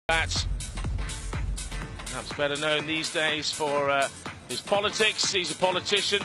Perhaps better known these days for his politics. He's a politician.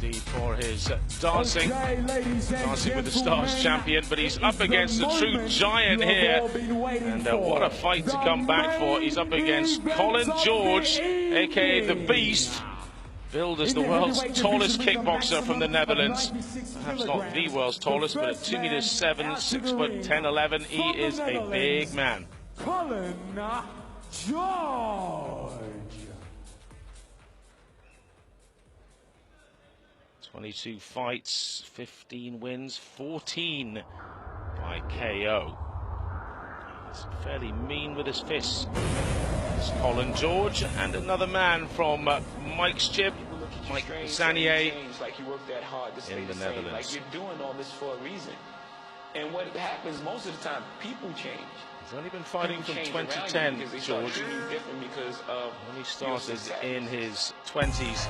Indeed, for his dancing with the Stars champion. But he's up against a true giant here. And what a fight to come back for. He's up against Colin George, aka the Beast. Billed as the world's tallest kickboxer from the Netherlands. Perhaps not the world's tallest, but at 2'7", 6 foot 10, 11, he is a big man. Colin George. 22 fights, 15 wins, 14 by KO. He's fairly mean with his fists. It's Colin George and another man from Mike's gym, Mike Sanier, in the Netherlands. Like, you're doing all this for a reason. And what happens most of the time, people change. He's only been fighting from 2010, George. When he started in his 20s.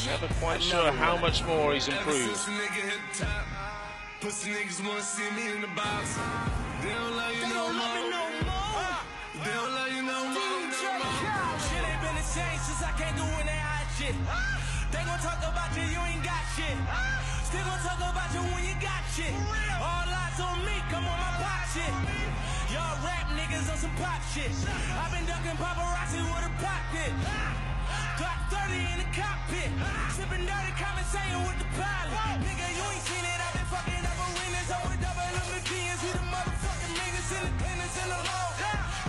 Never quite sure how much more he's improved. Pussy niggas wanna see me in the box. They don't love you no more. They don't love you no more. Shit ain't been the same since I came through when they hot shit. They gon' talk about you, you ain't got shit. Still gon' talk about you when you got shit. All eyes on me, come on my pop shit. Y'all rap niggas on some pop shit. I've been ducking paparazzi with a pop hit. Glock 30 in the cockpit. Sipping dirty conversation with the pilot. Nigga, you ain't seen it, I've been fucking up arenas. I'm with double McGee's, we the motherfucking niggas in the tennis in the low.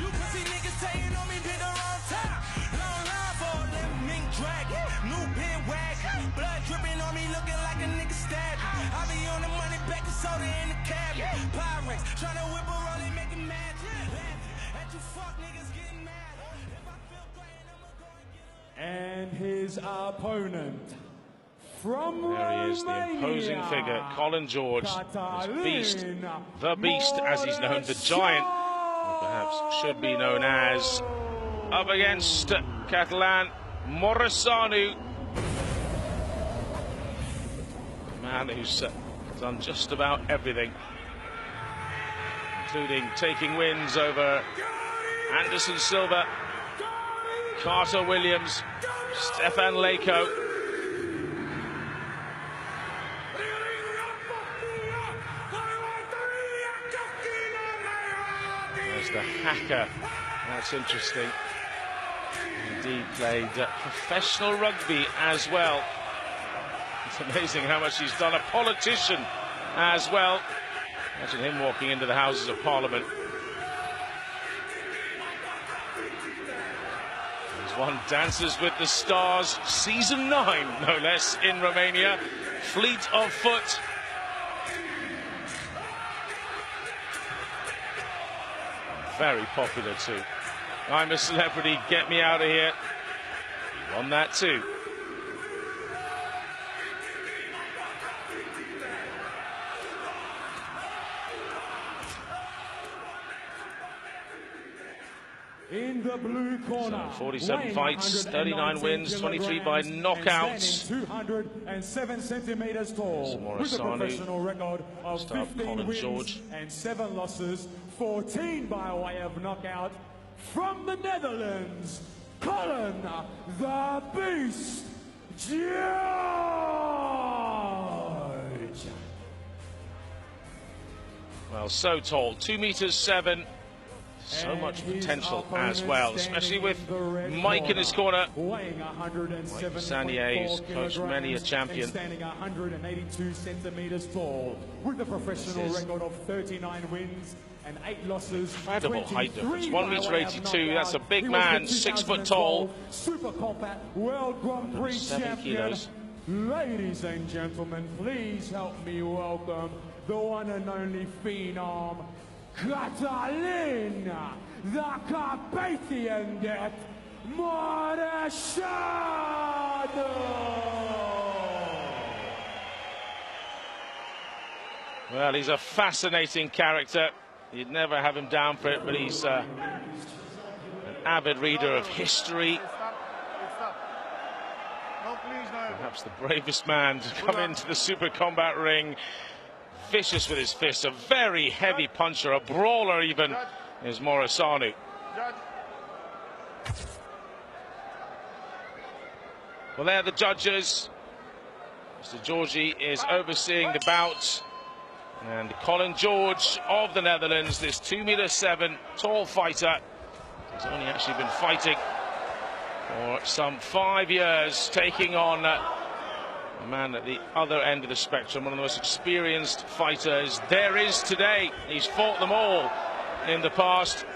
You pussy niggas saying on me, been the wrong time. Long line for a left-wing dragon. New pin wag. Blood dripping on me, looking like a nigga stab. I be on the money, back to soda in the cabinet. Pyrex, trying to whip a roll and make it mad. At you fuck niggas getting mad. If I feel great, I'ma go and get him. And his opponent from There he is, the imposing figure, Colin George, this beast, the Beast as he's known, the Giant, or perhaps should be known as, up against Catalin Morosanu, a man who's done just about everything, including taking wins over Anderson Silva, Carter Williams, Stefan Leko. There's the hacker. That's interesting. Indeed played professional rugby as well. It's amazing how much he's done. A politician as well. Imagine him walking into the Houses of Parliament. He's won Dances with the Stars, season 9, no less, in Romania. Fleet of foot. Very popular too. I'm a celebrity, get me out of here. He won that too. in the blue corner. So 47 fights, 39 wins, 23 by knockouts. 207 centimeters tall, with a professional record of 15 wins and 7 losses, 14 by way of knockout. From the Netherlands, Colin the Beast George. Well, so tall, 2'7". So much potential as well, especially with Mike in his corner. Mike Sanier, who's coached many a champion. Standing 182 centimeters tall, with a professional record of 39 wins and 8 losses. Incredible height difference, 1'82". That's a big man, 6 foot tall. SUPERKOMBAT World Grand Prix champion. Ladies and gentlemen, please help me welcome the one and only phenom, Catalin, the Carpathian Death, Morosanu. Well, he's a fascinating character. You'd never have him down for it, but he's an avid reader of history. Perhaps the bravest man to come into the SUPERKOMBAT ring. vicious with his fists, a very heavy puncher, a brawler even, is Morosanu. Well, they're the judges. Mr. Georgie is overseeing the bout. And Colin George of the Netherlands, this 2'7" tall fighter, has only actually been fighting for some 5 years, taking on a man at the other end of the spectrum, one of the most experienced fighters there is today. He's fought them all in the past.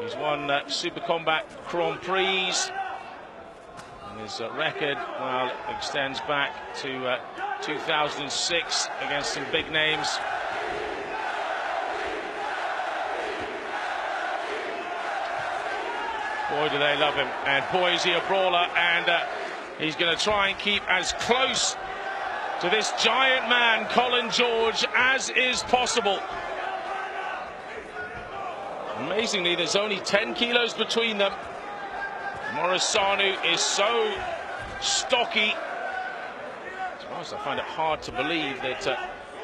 He's won SUPERKOMBAT Grand Prix. And his record, well, extends back to 2006 against some big names. Boy, do they love him. And boy, is he a brawler. And he's going to try and keep as close to this giant man, Colin George, as is possible. Amazingly, there's only 10 kilos between them. Morosanu is so stocky. To be honest, I find it hard to believe that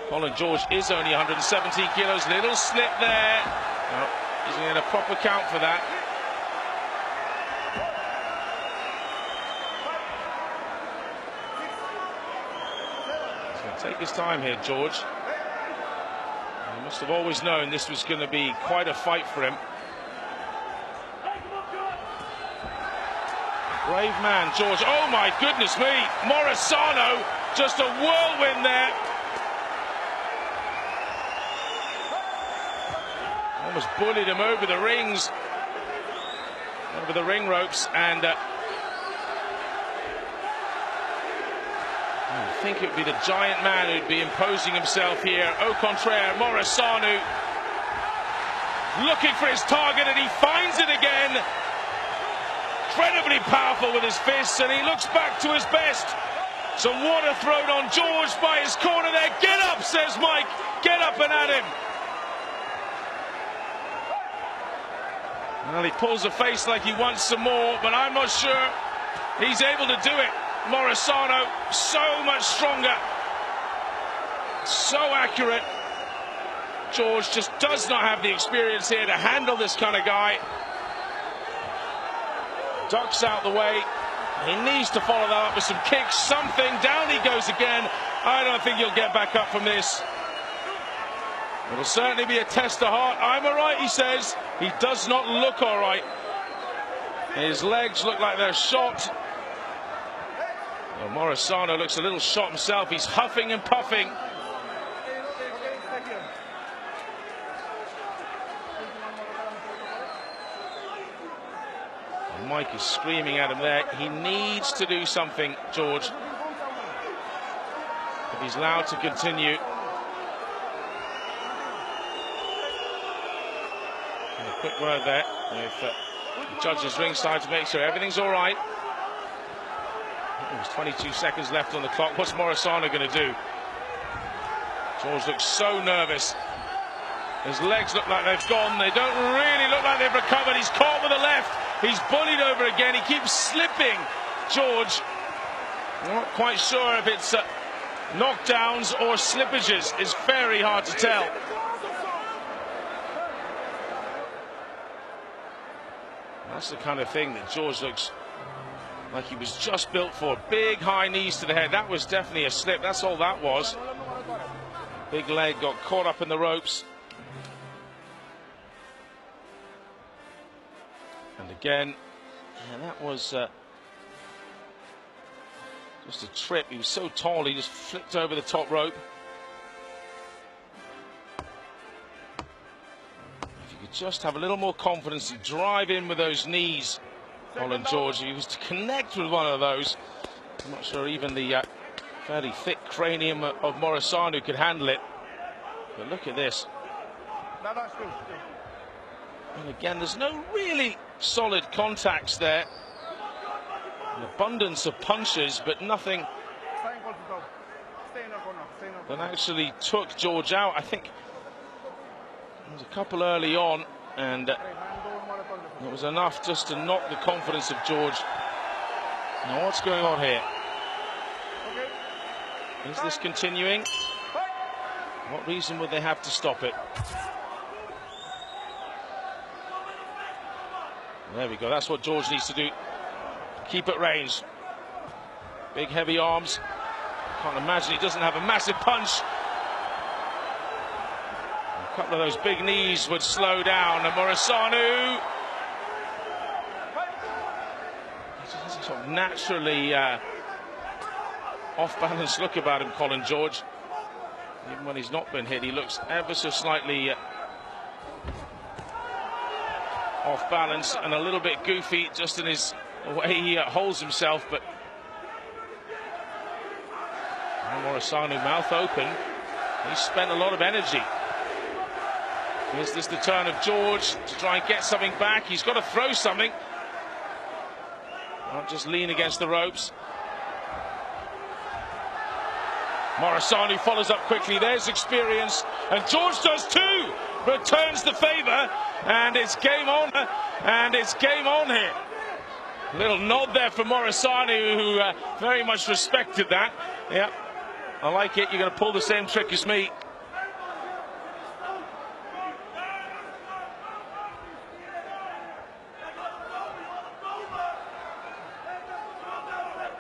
Colin George is only 117 kilos. Little slip there. No, he's going to get a proper count for that. He's going to take his time here, George. He must have always known this was going to be quite a fight for him. Brave man, George. Oh my goodness me, Morosanu, just a whirlwind there. Almost bullied him over the rings, over the ring ropes, and I think it would be the giant man who'd be imposing himself here. Au contraire, Morosanu looking for his target, and he finds it again. Incredibly powerful with his fists, and he looks back to his best. Some water thrown on George by his corner there. Get up, says Mike. Get up and at him. Well, he pulls a face like he wants some more, but I'm not sure he's able to do it. Morosanu, so much stronger, so accurate. George just does not have the experience here to handle this kind of guy. Ducks out the way. He needs to follow that up with some kicks, something. Down he goes again. I don't think he'll get back up from this. It'll certainly be a test of heart. I'm all right, he says. He does not look all right. His legs look like they're shot. Well, Morosanu looks a little shot himself. He's huffing and puffing. Mike is screaming at him there. He needs to do something, George, if he's allowed to continue. And a quick word there with the judges ringside to make sure everything's all right. There's 22 seconds left on the clock. What's Morosanu going to do? George looks so nervous. His legs look like they've gone. They don't really look like they've recovered. He's caught with the left. He's bullied over again. He keeps slipping, George. I'm not quite sure if it's knockdowns or slippages. It's very hard to tell. That's the kind of thing that George looks like he was just built for. Big high knees to the head. That was definitely a slip. That's all that was. Big leg got caught up in the ropes. And again, yeah, that was just a trip. He was so tall, he just flipped over the top rope. If you could just have a little more confidence to drive in with those knees, Colin George, he was to connect with one of those. I'm not sure even the fairly thick cranium of Morosanu could handle it. But look at this. And again, there's no really solid contacts there. An abundance of punches, but nothing that actually took George out. I think there was a couple early on, and it was enough just to knock the confidence of George. Now, what's going on here? Is this continuing? What reason would they have to stop it? There we go. That's what George needs to do. Keep at range. Big heavy arms. Can't imagine he doesn't have a massive punch. A couple of those big knees would slow down. And Morosanu, he's a sort of naturally off-balance look about him, Colin, George. Even when he's not been hit, he looks ever so slightly off balance and a little bit goofy just in his way he holds himself. But Morosanu, mouth open, he spent a lot of energy. Is this the turn of George to try and get something back? He's got to throw something, not just lean against the ropes. Morosanu follows up quickly. There's experience, and George does too. Returns the favour, and it's game on. And it's game on here. A little nod there for Morosanu, who very much respected that. Yep, I like it. You're going to pull the same trick as me.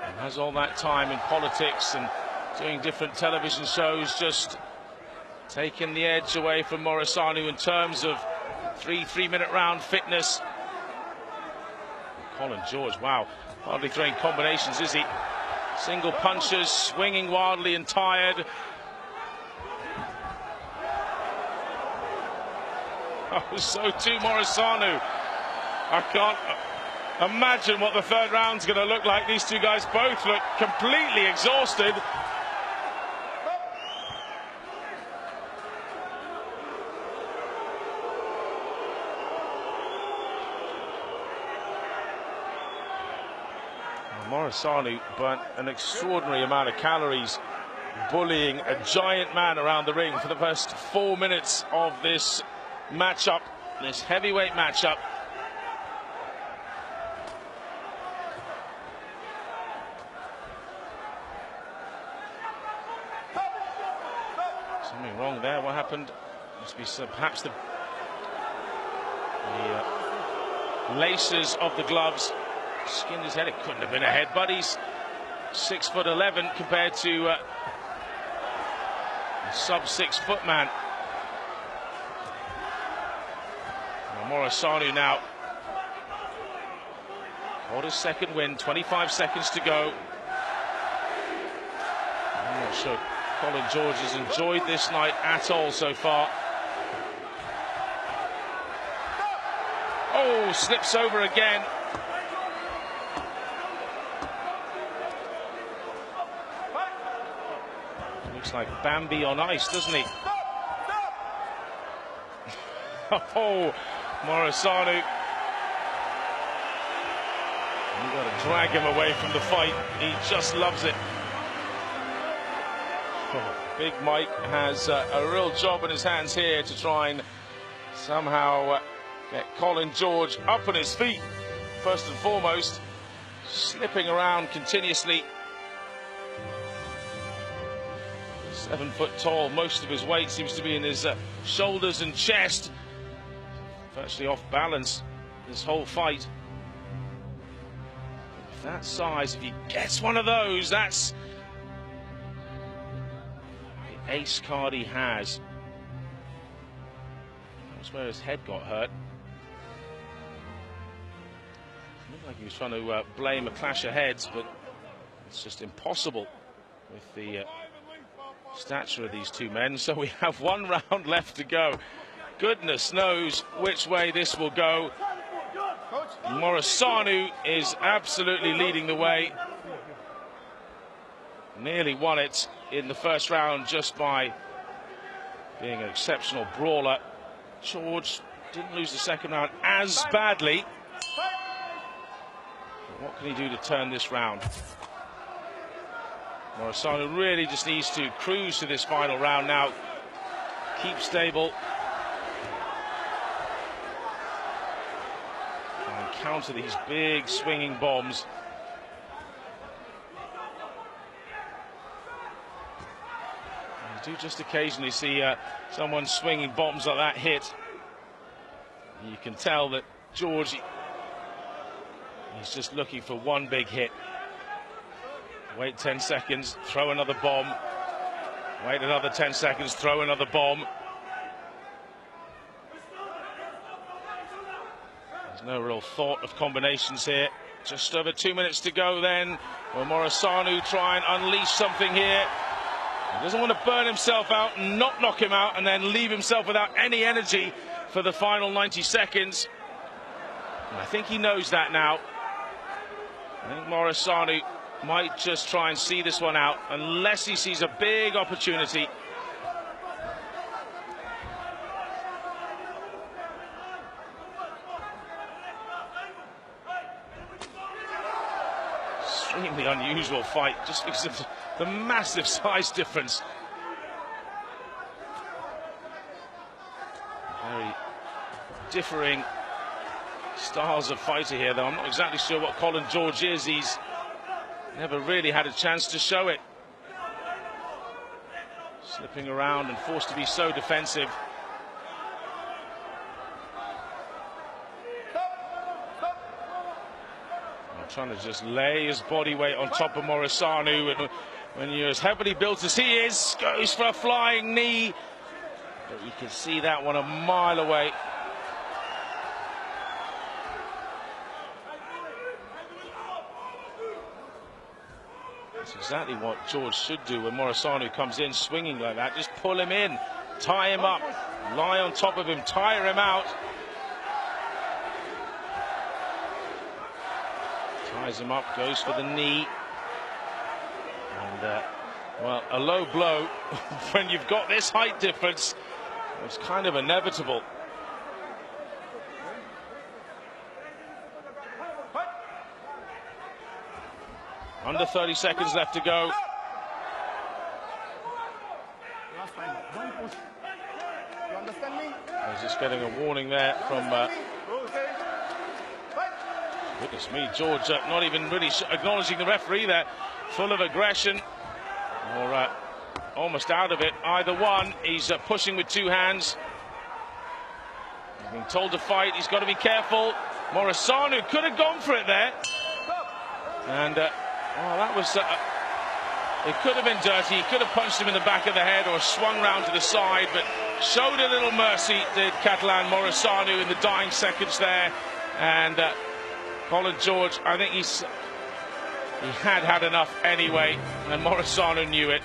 And has all that time in politics and doing different television shows, just taking the edge away from Morosanu in terms of three-minute round fitness. Colin, George, wow, hardly throwing combinations, is he? Single punches, swinging wildly and tired. Oh, so too Morosanu. I can't imagine what the third round's going to look like. These two guys both look completely exhausted. Morosanu burnt an extraordinary amount of calories bullying a giant man around the ring for the first 4 minutes of this matchup, this heavyweight matchup. Something wrong there. What happened? Must be perhaps the laces of the gloves skinned his head. It couldn't have been a headbutt. He's 6'11" compared to a sub-6 foot man. Morosanu now got his second win. 25 seconds to go. I'm not sure Colin George has enjoyed this night at all so far. Oh, slips over again. Looks like Bambi on ice, doesn't he? Oh, Morosanu. You've got to drag him away from the fight. He just loves it. Oh, Big Mike has a real job in his hands here to try and somehow get Colin George up on his feet. First and foremost, slipping around continuously. 7 foot tall, most of his weight seems to be in his shoulders and chest. Virtually off balance this whole fight. If that size, if he gets one of those, that's the ace card he has. That's where his head got hurt. It looked like he was trying to blame a clash of heads, but it's just impossible with the stature of these two men. So we have 1 round left to go. Goodness knows which way this will go. Morosanu is absolutely leading the way. Nearly won it in the first round just by being an exceptional brawler. George didn't lose the second round as badly. But what can he do to turn this round? Morosanu really just needs to cruise to this final round now. Keep stable. And counter these big swinging bombs. do just occasionally see someone swinging bombs like that hit. You can tell that George, he's just looking for one big hit. Wait 10 seconds, throw another bomb. Wait another 10 seconds, throw another bomb. There's no real thought of combinations here. Just over 2 minutes to go then. Will Morosanu try and unleash something here? He doesn't want to burn himself out and not knock him out and then leave himself without any energy for the final 90 seconds. And I think he knows that now. I think Morosanu might just try and see this one out unless he sees a big opportunity. Extremely unusual fight just because of the massive size difference. Very differing styles of fighter here, though. I'm not exactly sure what Colin George is. He's never really had a chance to show it. Slipping around and forced to be so defensive. Trying to just lay his body weight on top of Morosanu, and when you're as heavily built as he is, goes for a flying knee, but you can see that one a mile away. That's exactly what George should do when Morosanu comes in swinging like that. Just pull him in, tie him up, lie on top of him, tire him out. Ties him up, goes for the knee. And, well, a low blow when you've got this height difference, it's kind of inevitable. Under 30 seconds left to go. I was just getting a warning there from... goodness me, George not even really acknowledging the referee there. Full of aggression. Or almost out of it. Either one. He's pushing with two hands. He's being told to fight. He's got to be careful. Morosanu could have gone for it there. And... well, that was... it could have been dirty. He could have punched him in the back of the head or swung round to the side, but showed a little mercy, did Catalin Morosanu in the dying seconds there. And Colin George, I think he had enough anyway, and Morosanu knew it.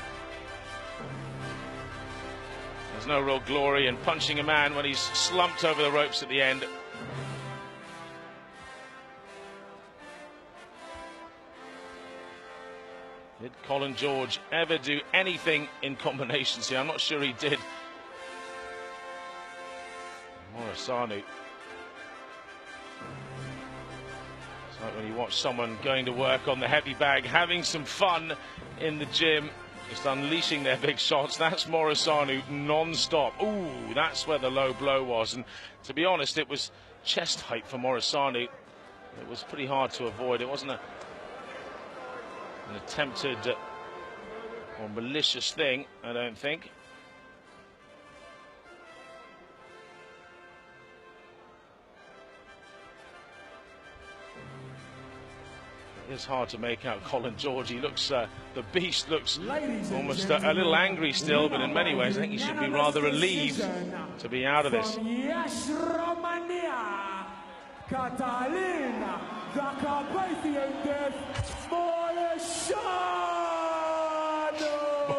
There's no real glory in punching a man when he's slumped over the ropes at the end. Did Colin George ever do anything in combinations here? I'm not sure he did. Morosanu. It's like when you watch someone going to work on the heavy bag, having some fun in the gym, just unleashing their big shots. That's Morosanu non-stop. Ooh, that's where the low blow was. And to be honest, it was chest height for Morosanu. It was pretty hard to avoid. It wasn't an attempted or malicious thing, I don't think. It is hard to make out Colin George. He looks, the beast looks almost a little angry still, but in many ways I think he should be rather relieved to be out of this. Romania, Catalin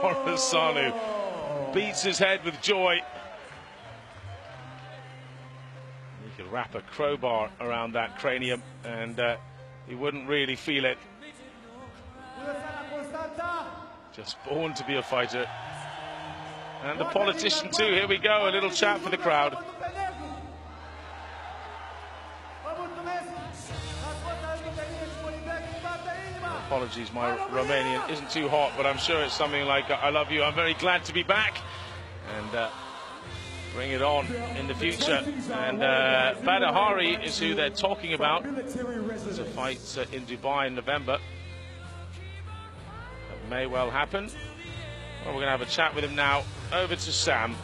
Morosanu beats his head with joy. He could wrap a crowbar around that cranium and he wouldn't really feel it. Just born to be a fighter. And the politician too. Here we go, a little chat for the crowd. Apologies, my Romanian isn't too hot, but I'm sure it's something like I love you, I'm very glad to be back, and bring it on in the future. And Badahari is who they're talking about. There's a fight in Dubai in November that may well happen. Well, we're going to have a chat with him now. Over to Sam.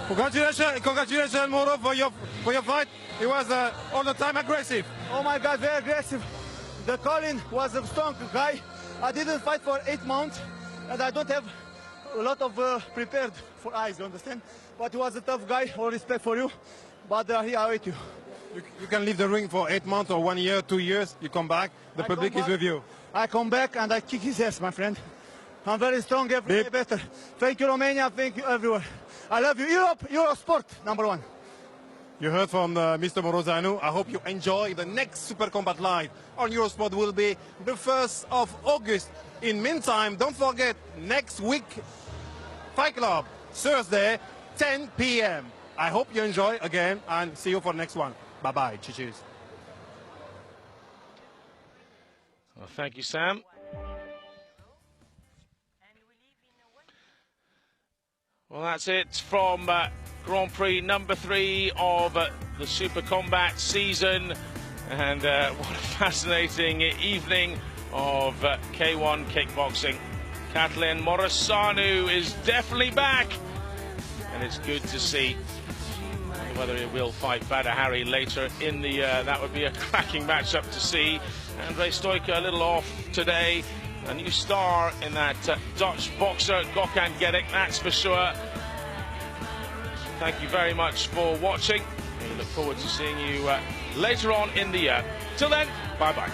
Congratulations, Moro, for your fight. He was all the time aggressive. Oh my God, very aggressive. The Colin was a strong guy. I didn't fight for 8 months, and I don't have a lot of prepared for eyes, you understand? But he was a tough guy. All respect for you. But here I wait you. You can leave the ring for 8 months or 1 year, 2 years. You come back. The public is with you. I come back and I kick his ass, my friend. I'm very strong, every day better. Thank you, Romania. Thank you, everywhere. I love you. Europe sport, #1. You heard from Mr. Morosanu. I hope you enjoy the next Super Combat Live on Eurosport. Will be the 1st of August. In meantime, don't forget, next week, Fight Club, Thursday, 10 p.m. I hope you enjoy again and see you for the next one. Bye-bye. Cheers. Well, thank you, Sam. Well, that's it from Grand Prix number 3 of the Super Combat season. And what a fascinating evening of K1 kickboxing. Catalin Morosanu is definitely back. And it's good to see. Whether he will fight Badr Hari later in the year, that would be a cracking matchup to see. Andre Stoiker a little off today. A new star in that Dutch boxer, Gökhan Gedek, that's for sure. Thank you very much for watching. We look forward to seeing you later on in the year. Till then, bye-bye.